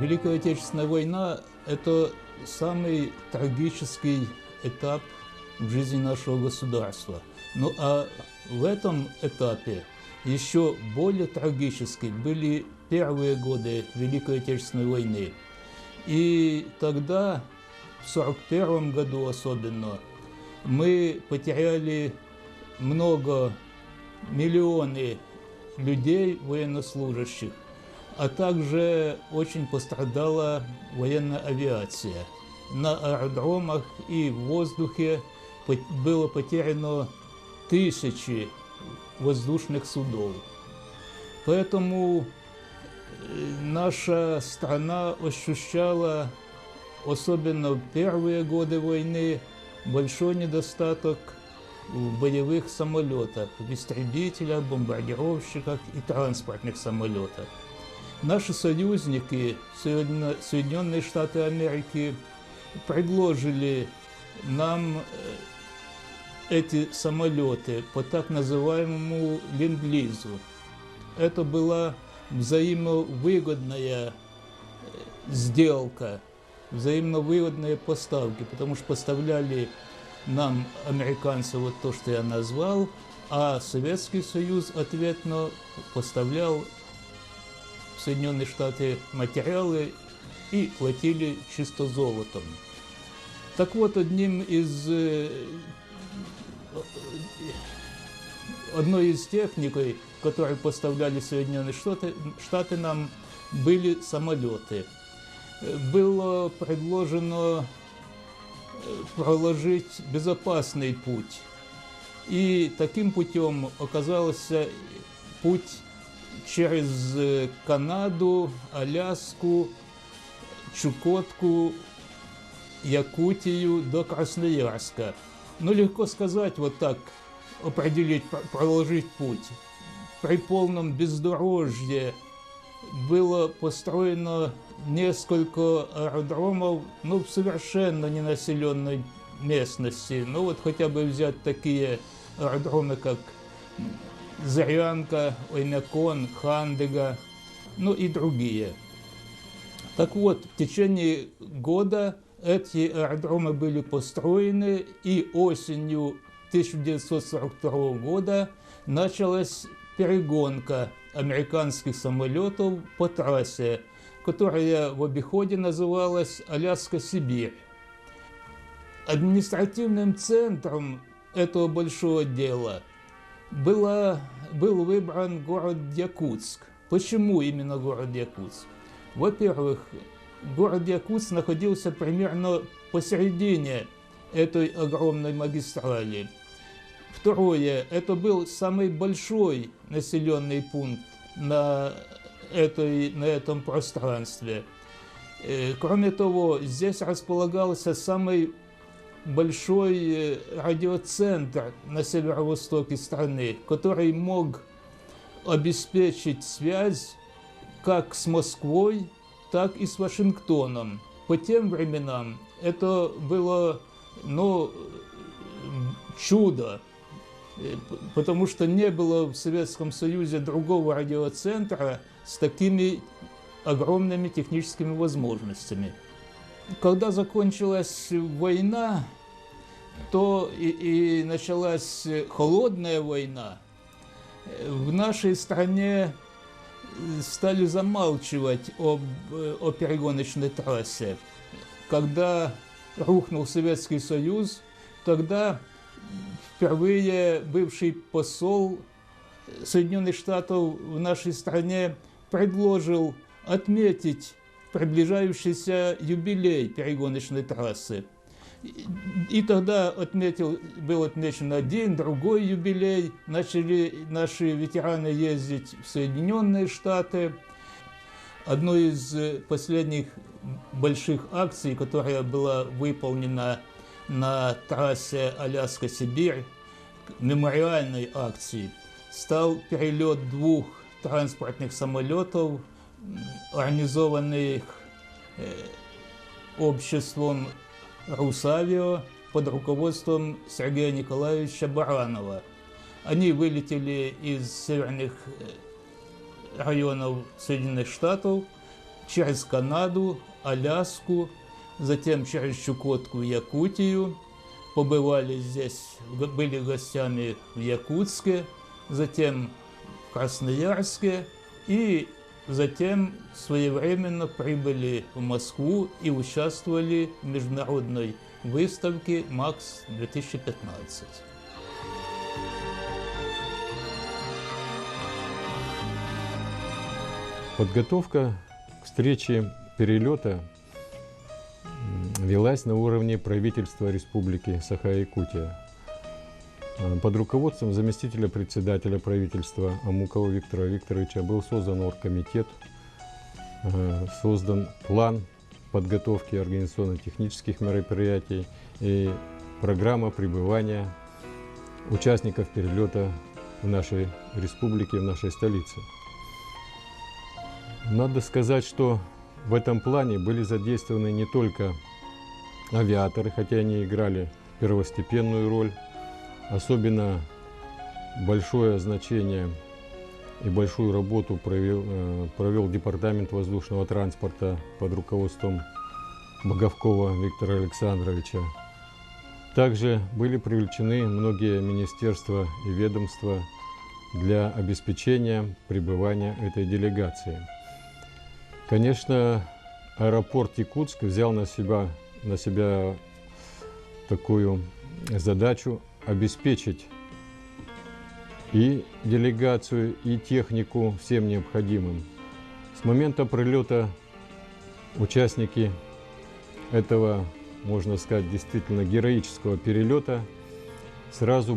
Великая Отечественная война – это самый трагический этап в жизни нашего государства. Ну а в этом этапе еще более трагически были первые годы Великой Отечественной войны. И тогда, в 1941 году особенно, мы потеряли миллионы людей, военнослужащих, а также очень пострадала военная авиация. На аэродромах и в воздухе было потеряно тысячи воздушных судов. Поэтому наша страна ощущала, особенно в первые годы войны, большой недостаток в боевых самолетах, в истребителях, бомбардировщиках и транспортных самолетах. Наши союзники, Соединенные Штаты Америки, предложили нам эти самолеты по так называемому ленд-лизу. Это была взаимовыгодная сделка, взаимовыгодные поставки, потому что поставляли нам американцы вот то, что я назвал, а Советский Союз ответно поставлял в Соединенные Штаты материалы и платили чисто золотом. Так вот, одной из техник, которые поставляли Соединенные Штаты нам, были самолеты. Было предложено проложить безопасный путь. И таким путем оказался путь через Канаду, Аляску, Чукотку, Якутию до Красноярска. Но легко сказать вот так, определить, проложить путь. При полном бездорожье было построено несколько аэродромов, в совершенно ненаселенной местности. Вот хотя бы взять такие аэродромы, как Зырянка, Оймякон, Хандыга, и другие. Так вот, в течение года эти аэродромы были построены, и осенью 1942 года началась перегонка американских самолетов по трассе, которая в обиходе называлась Аляска-Сибирь. Административным центром этого большого дела был выбран город Якутск. Почему именно город Якутск? Во-первых, город Якутск находился примерно посередине этой огромной магистрали. Второе, это был самый большой населенный пункт на этом пространстве. Кроме того, здесь располагался самый большой радиоцентр на северо-востоке страны, который мог обеспечить связь как с Москвой, так и с Вашингтоном. По тем временам это было, чудо, потому что не было в Советском Союзе другого радиоцентра с такими огромными техническими возможностями. Когда закончилась война, то и началась холодная война, в нашей стране стали замалчивать о перегоночной трассе. Когда рухнул Советский Союз, тогда впервые бывший посол Соединенных Штатов в нашей стране предложил отметить приближающийся юбилей перегоночной трассы. И тогда был отмечен один, другой юбилей. Начали наши ветераны ездить в Соединенные Штаты. Одной из последних больших акций, которая была выполнена на трассе Аляска-Сибирь, мемориальной акцией, стал перелет 2 транспортных самолетов, организованных обществом «Русавио» под руководством Сергея Николаевича Баранова. Они вылетели из северных районов Соединенных Штатов через Канаду, Аляску, затем через Чукотку, Якутию. Побывали здесь, были гостями в Якутске, затем в Красноярске и затем своевременно прибыли в Москву и участвовали в международной выставке МАКС-2015. Подготовка к встрече перелета велась на уровне правительства Республики Саха-Якутия. Под руководством заместителя председателя правительства Амукова Виктора Викторовича был создан оргкомитет, создан план подготовки организационно-технических мероприятий и программа пребывания участников перелета в нашей республике, в нашей столице. Надо сказать, что в этом плане были задействованы не только авиаторы, хотя они играли первостепенную роль. Особенно большое значение и большую работу провел Департамент воздушного транспорта под руководством Боговкова Виктора Александровича. Также были привлечены многие министерства и ведомства для обеспечения пребывания этой делегации. Конечно, аэропорт Якутск взял на себя такую задачу обеспечить и делегацию, и технику всем необходимым. С момента прилета участники этого, можно сказать, действительно героического перелета сразу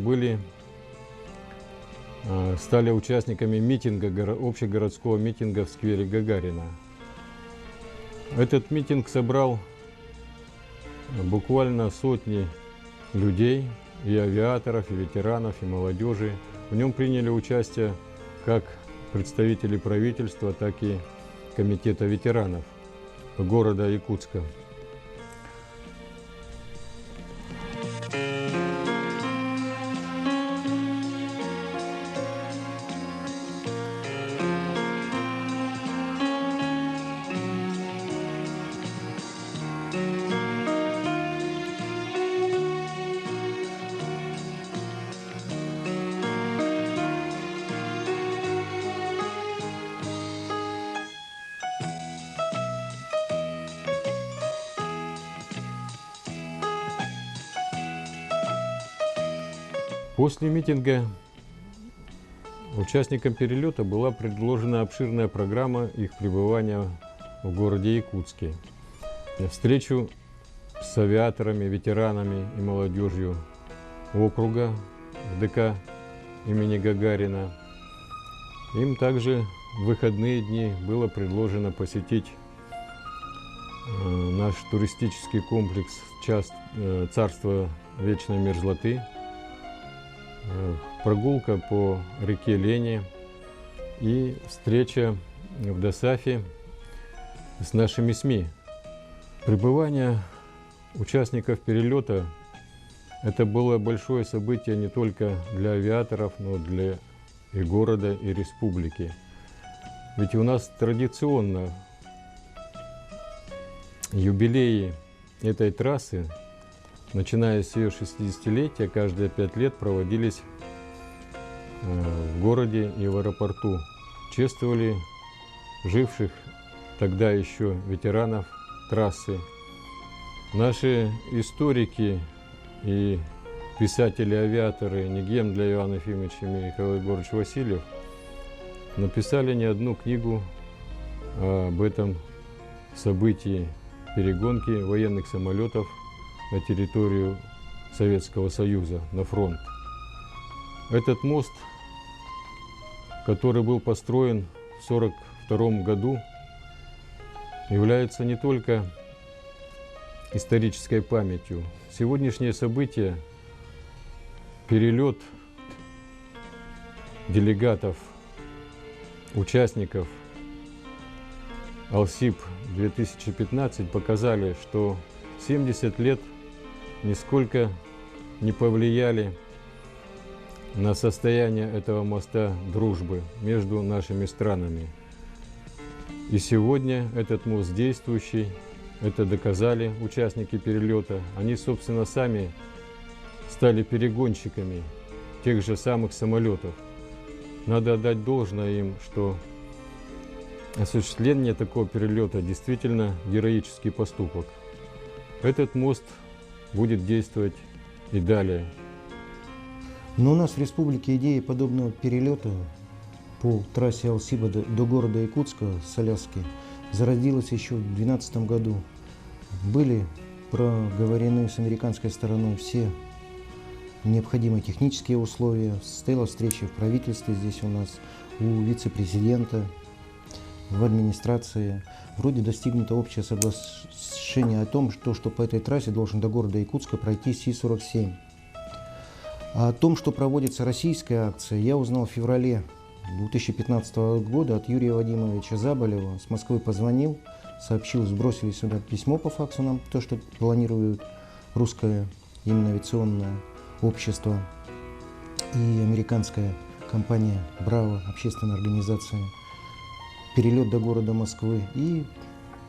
стали участниками митинга, общегородского митинга в сквере Гагарина. Этот митинг собрал буквально сотни людей, и авиаторов, и ветеранов, и молодежи. В нем приняли участие как представители правительства, так и комитета ветеранов города Якутска. После митинга участникам перелета была предложена обширная программа их пребывания в городе Якутске. Встречу с авиаторами, ветеранами и молодежью округа в ДК имени Гагарина. Им также в выходные дни было предложено посетить наш туристический комплекс «Царство вечной мерзлоты», прогулка по реке Лени и встреча в Досафе с нашими СМИ. Пребывание участников перелета – это было большое событие не только для авиаторов, но для и города, и республики. Ведь у нас традиционно юбилеи этой трассы, начиная с ее 60-летия, каждые 5 лет проводились в городе и в аэропорту. Чествовали живших тогда еще ветеранов трассы. Наши историки и писатели-авиаторы Нигем для Ивана Ефимовича и Михаил Егорович Васильев написали не одну книгу об этом событии перегонки военных самолетов на территорию Советского Союза, на фронт. Этот мост, который был построен в 1942 году, является не только исторической памятью. Сегодняшнее событие, перелет делегатов, участников АЛСИП-2015 показали, что 70 лет нисколько не повлияли на состояние этого моста дружбы между нашими странами. И сегодня этот мост действующий, это доказали участники перелета. Они, собственно, сами стали перегонщиками тех же самых самолетов. Надо отдать должное им, что осуществление такого перелета действительно героический поступок. Этот мост будет действовать и далее. Но у нас в республике идея подобного перелета по трассе Алсиба до города Якутска с Аляски зародилась еще в 2012 году. Были проговорены с американской стороной все необходимые технические условия. Состоялась встреча в правительстве здесь у нас, у вице-президента, в администрации. Вроде достигнуто общее соглашение о том, что по этой трассе должен до города Якутска пройти Си-47. А о том, что проводится российская акция, я узнал в феврале 2015 года от Юрия Вадимовича Заболева. С Москвы позвонил, сообщил, сбросили сюда письмо по факсу нам, то, что планирует русское именно авиационное общество и американская компания «Браво», общественная организация, перелет до города Москвы. И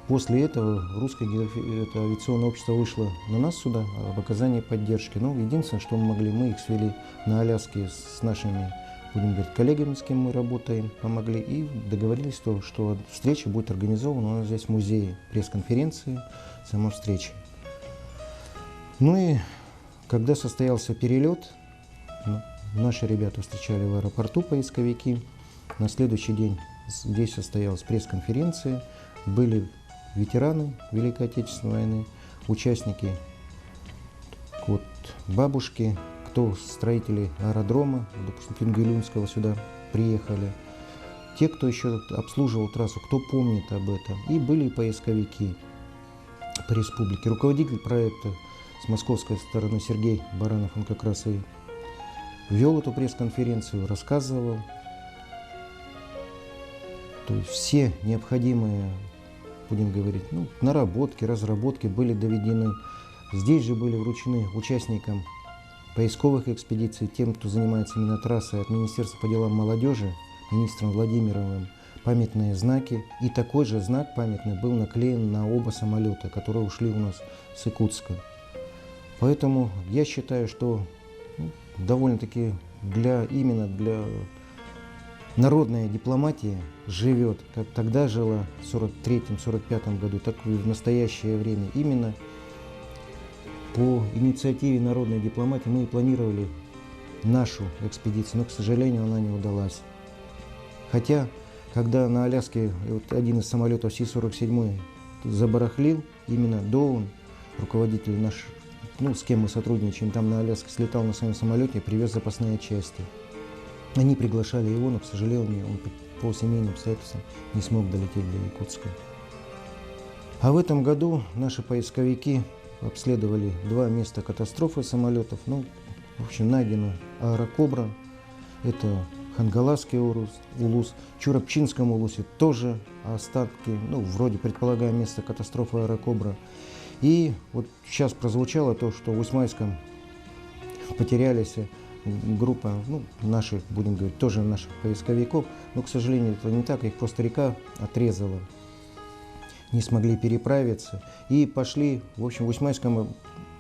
после этого русское авиационное общество вышло на нас сюда об оказании поддержки. Но единственное, что мы могли, мы их свели на Аляске с нашими, будем говорить, коллегами, с кем мы работаем, помогли и договорились, что встреча будет организована у нас здесь в музее, пресс-конференции, сама встреча. Ну и когда состоялся перелет, наши ребята встречали в аэропорту, поисковики. На следующий день здесь состоялась пресс-конференция, были ветераны Великой Отечественной войны, участники, вот, бабушки, кто строители аэродрома, допустим, Кингелюнского сюда приехали, те, кто еще обслуживал трассу, кто помнит об этом. И были поисковики по республике. Руководитель проекта с московской стороны Сергей Баранов, он как раз и вел эту пресс-конференцию, рассказывал. То есть все необходимые, будем говорить, наработки, разработки были доведены. Здесь же были вручены участникам поисковых экспедиций, тем, кто занимается именно трассой, от Министерства по делам молодежи, министром Владимировым, памятные знаки. И такой же знак памятный был наклеен на оба самолета, которые ушли у нас с Якутска. Поэтому я считаю, что довольно-таки именно для народная дипломатия живет, как тогда жила в 1943-1945 году, так и в настоящее время. Именно по инициативе народной дипломатии мы и планировали нашу экспедицию, но, к сожалению, она не удалась. Хотя, когда на Аляске один из самолетов Си-47 забарахлил, именно Доун, руководитель наш, с кем мы сотрудничаем, там на Аляске, слетал на своем самолете и привез запасные части. Они приглашали его, но, к сожалению, он по семейным обстоятельствам не смог долететь до Якутска. А в этом году наши поисковики обследовали 2 места катастрофы самолетов. В общем, найдена аэрокобра, это Хангаласский улус, в Чурапчинском улусе тоже остатки, вроде предполагаем место катастрофы аэрокобра. И вот сейчас прозвучало то, что в Усмайском потерялись группа, наших, будем говорить, тоже наших поисковиков, но, к сожалению, это не так, их просто река отрезала, не смогли переправиться и пошли, в общем, в Усмайском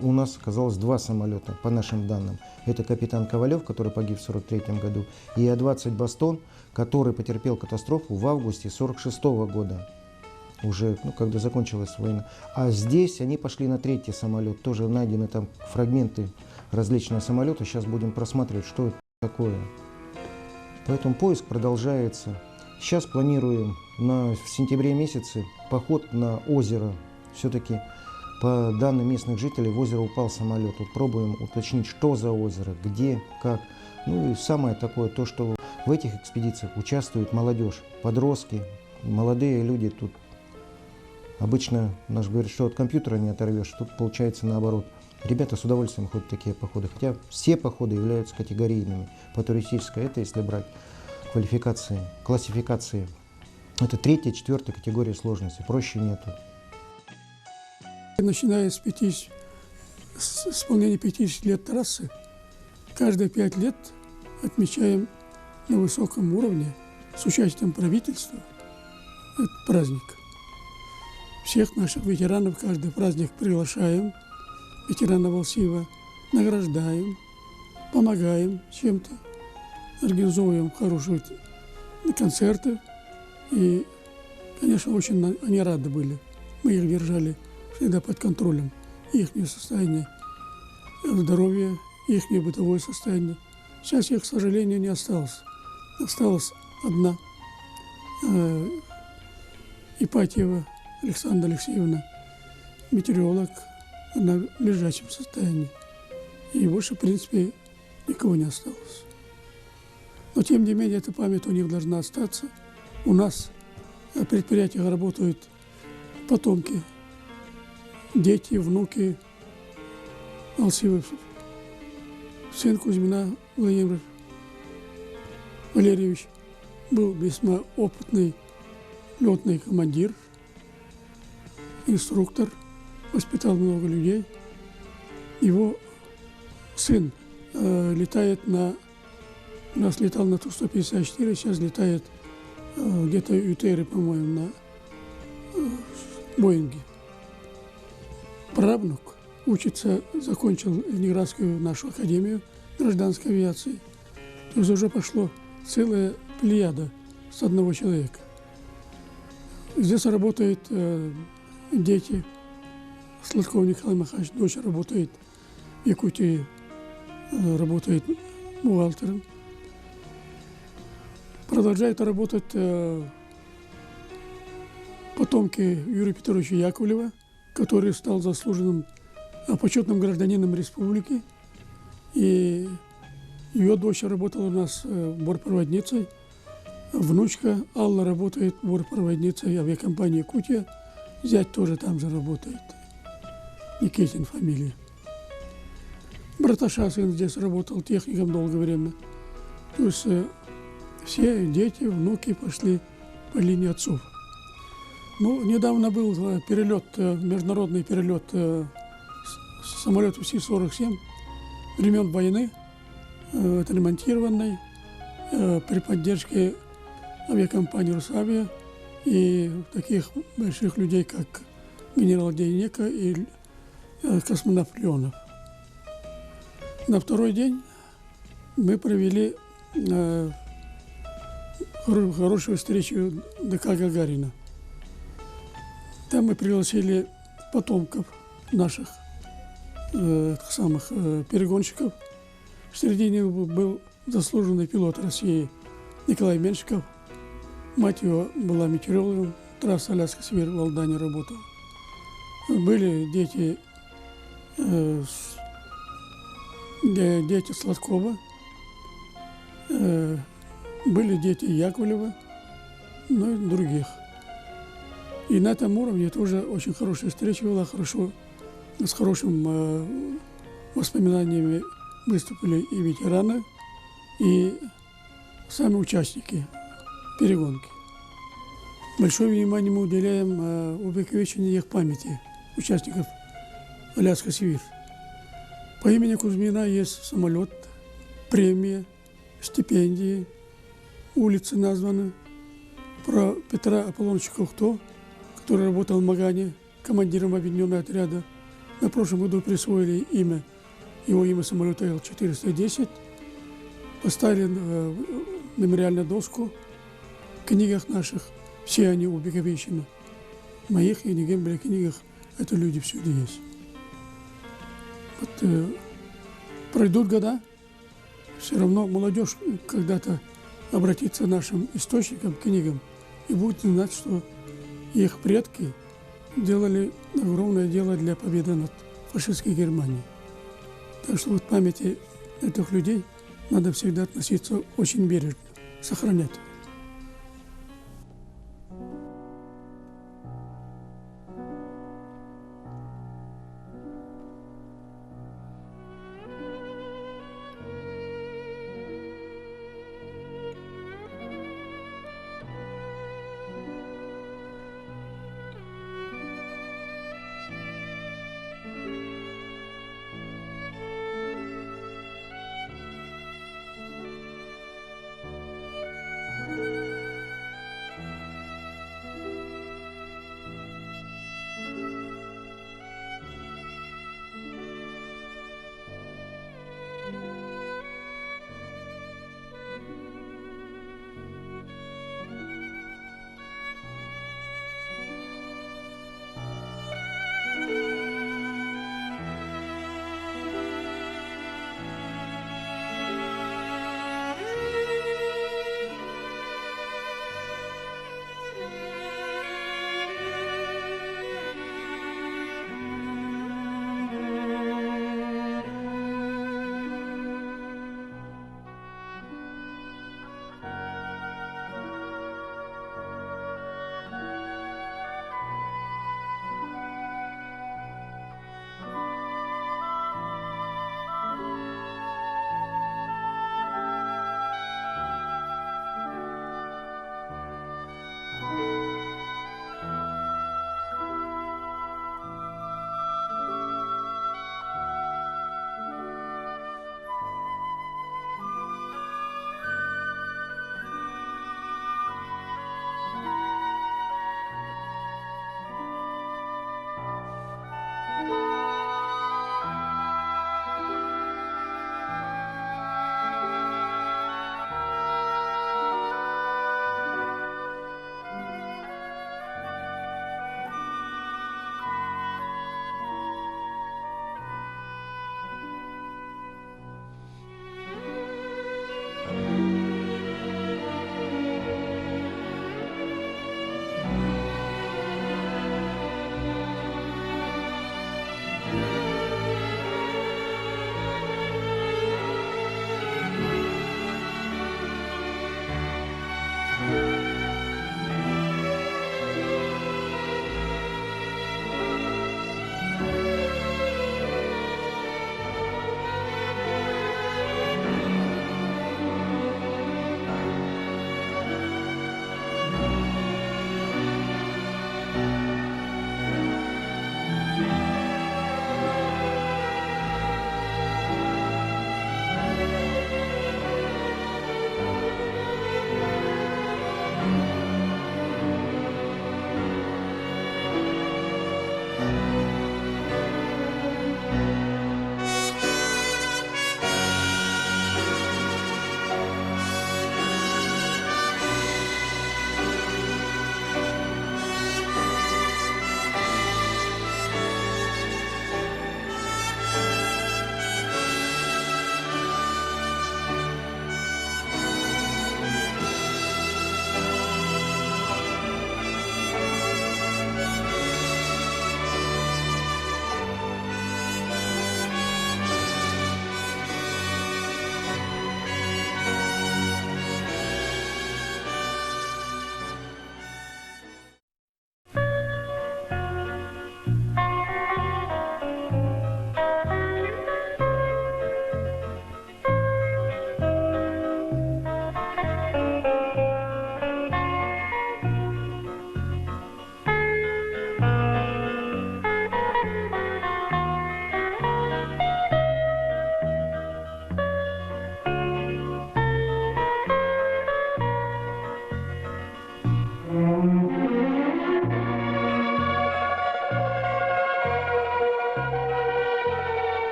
у нас оказалось 2 самолета, по нашим данным. Это капитан Ковалев, который погиб в 1943 году, и А-20 «Бастон», который потерпел катастрофу в августе 1946 года, уже, когда закончилась война. А здесь они пошли на 3-й самолет, тоже найдены там фрагменты различные самолеты. Сейчас будем просматривать, что это такое. Поэтому поиск продолжается. Сейчас планируем в сентябре месяце поход на озеро. Все-таки по данным местных жителей в озеро упал самолет. Вот пробуем уточнить, что за озеро, где, как. И самое такое, то, что в этих экспедициях участвует молодежь, подростки, молодые люди. Тут обычно наш говорит, что от компьютера не оторвешь, тут получается наоборот. Ребята с удовольствием ходят в такие походы, хотя все походы являются категорийными. По туристической, это если брать квалификации, классификации, это 3-я, 4-я категория сложности, проще нету. Начиная с исполнения 50 лет трассы, каждые 5 лет отмечаем на высоком уровне с участием правительства этот праздник. Всех наших ветеранов каждый праздник приглашаем, ветеранов Алсиева, награждаем, помогаем чем-то, организовываем хорошие концерты. И, конечно, очень они рады были. Мы их держали всегда под контролем. Их состояние здоровья, их бытовое состояние. Сейчас их, к сожалению, не осталось. Осталась одна Ипатьева Александра Алексеевна, метеоролог, она в лежачем состоянии. И больше, в принципе, никого не осталось. Но, тем не менее, эта память у них должна остаться. У нас на предприятиях работают потомки, дети, внуки Алсиевых. Сын Кузьмина Владимир Валерьевич был весьма опытный летный командир, инструктор, воспитал много людей. Его сын летает у нас летал на Ту-154, сейчас летает где-то ЮТР, по-моему, на Боинге. Правнук учится, закончил Ленинградскую нашу академию гражданской авиации. То есть уже пошло целая плеяда с одного человека. Здесь работают дети. Сладков Николай Михайлович, дочь работает в Якутии, работает бухгалтером. Продолжают работать потомки Юрия Петровича Яковлева, который стал заслуженным почетным гражданином республики. И ее дочь работала у нас бортпроводницей. Внучка Алла работает бортпроводницей авиакомпании «Якутия». Зять тоже там же работает. Никитин фамилия. Браташа сын здесь работал техником долгое время. То есть все дети, внуки пошли по линии отцов. Ну, недавно был перелет, международный перелет самолетов Си-47 времен войны, отремонтированный при поддержке авиакомпании «Русавиа» и таких больших людей, как генерал Дейнека и космонавт Леонов. На второй день мы провели хорошую встречу ДК Гагарина. Там мы пригласили потомков наших самых перегонщиков. Среди них был заслуженный пилот России Николай Меньшиков. Мать его была метеорологом, трасса Аляска-Сибирь в Алдане работала. Были дети Сладкова, были дети Яковлева, ну и других. И на этом уровне тоже очень хорошая встреча была, с хорошими воспоминаниями выступили и ветераны, и сами участники перегонки. Большое внимание мы уделяем увековечению их памяти, участников Аляска-Сибирь. По имени Кузьмина есть самолет, премия, стипендии, улицы названы. Про Петра Аполлоновича Кохто, который работал в Магане, командиром объединенного отряда, на прошлом году присвоили его имя самолета Л-410, поставили мемориальную доску в книгах наших, все они увековечены. В моих и Негембеле книгах это люди всюду есть. Вот, пройдут года, все равно молодежь когда-то обратится к нашим источникам, книгам, и будет знать, что их предки делали огромное дело для победы над фашистской Германией. Так что вот к памяти этих людей надо всегда относиться очень бережно, сохранять.